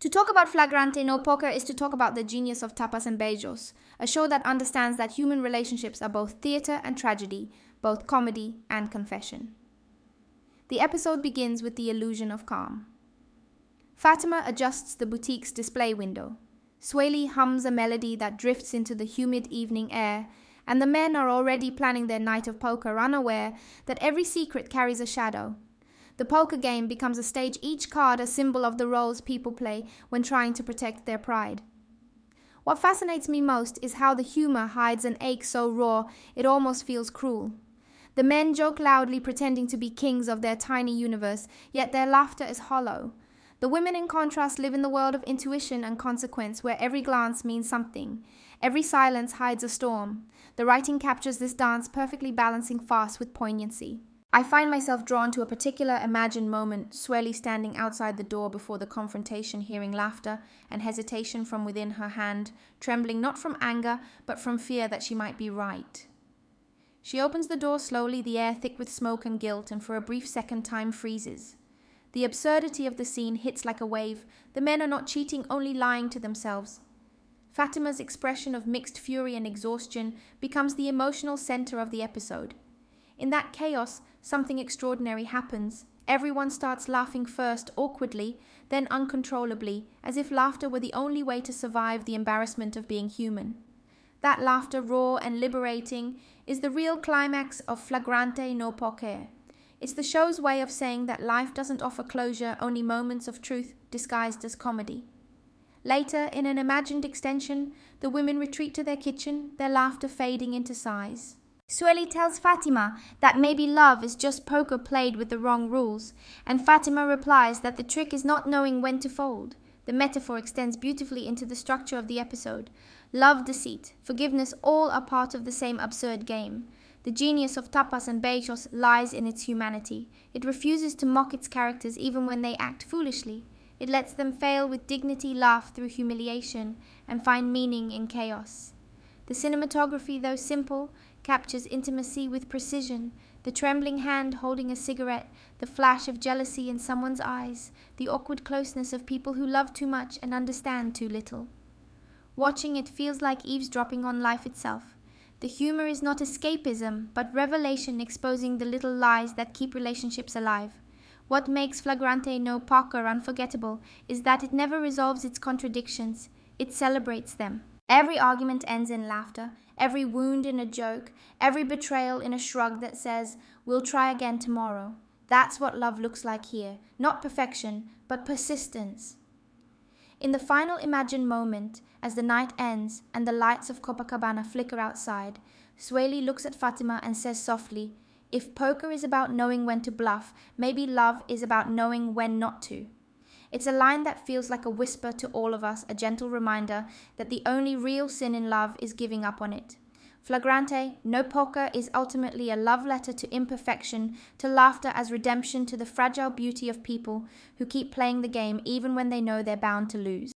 To talk about Flagrante no Poker is to talk about the genius of Tapas and Beijos, a show that understands that human relationships are both theatre and tragedy, both comedy and confession. The episode begins with the illusion of calm. Fatima adjusts the boutique's display window. Swaley hums a melody that drifts into the humid evening air, and the men are already planning their night of poker, unaware that every secret carries a shadow. The poker game becomes a stage, each card a symbol of the roles people play when trying to protect their pride. What fascinates me most is how the humor hides an ache so raw it almost feels cruel. The men joke loudly, pretending to be kings of their tiny universe, yet their laughter is hollow. The women, in contrast, live in the world of intuition and consequence, where every glance means something. Every silence hides a storm. The writing captures this dance, perfectly balancing farce with poignancy. I find myself drawn to a particular imagined moment, Swelly standing outside the door before the confrontation, hearing laughter and hesitation from within her hand, trembling not from anger, but from fear that she might be right. She opens the door slowly, the air thick with smoke and guilt, and for a brief second time freezes. The absurdity of the scene hits like a wave. The men are not cheating, only lying to themselves. Fatima's expression of mixed fury and exhaustion becomes the emotional center of the episode. In that chaos, something extraordinary happens. Everyone starts laughing first, awkwardly, then uncontrollably, as if laughter were the only way to survive the embarrassment of being human. That laughter, raw and liberating, is the real climax of Flagrante no Poker. It's the show's way of saying that life doesn't offer closure, only moments of truth disguised as comedy. Later, in an imagined extension, the women retreat to their kitchen, their laughter fading into sighs. Swelly tells Fatima that maybe love is just poker played with the wrong rules, and Fatima replies that the trick is not knowing when to fold. The metaphor extends beautifully into the structure of the episode. Love, deceit, forgiveness, all are part of the same absurd game. The genius of Tapas and Beijos lies in its humanity. It refuses to mock its characters even when they act foolishly. It lets them fail with dignity, laugh through humiliation, and find meaning in chaos. The cinematography, though simple, captures intimacy with precision. The trembling hand holding a cigarette, the flash of jealousy in someone's eyes, the awkward closeness of people who love too much and understand too little. Watching it feels like eavesdropping on life itself. The humor is not escapism, but revelation, exposing the little lies that keep relationships alive. What makes Flagrante no Poker unforgettable is that it never resolves its contradictions, it celebrates them. Every argument ends in laughter, every wound in a joke, every betrayal in a shrug that says, "We'll try again tomorrow." That's what love looks like here, not perfection, but persistence. In the final imagined moment, as the night ends and the lights of Copacabana flicker outside, Swaley looks at Fatima and says softly, "If poker is about knowing when to bluff, maybe love is about knowing when not to." It's a line that feels like a whisper to all of us, a gentle reminder that the only real sin in love is giving up on it. Flagrante no Poker is ultimately a love letter to imperfection, to laughter as redemption, to the fragile beauty of people who keep playing the game even when they know they're bound to lose.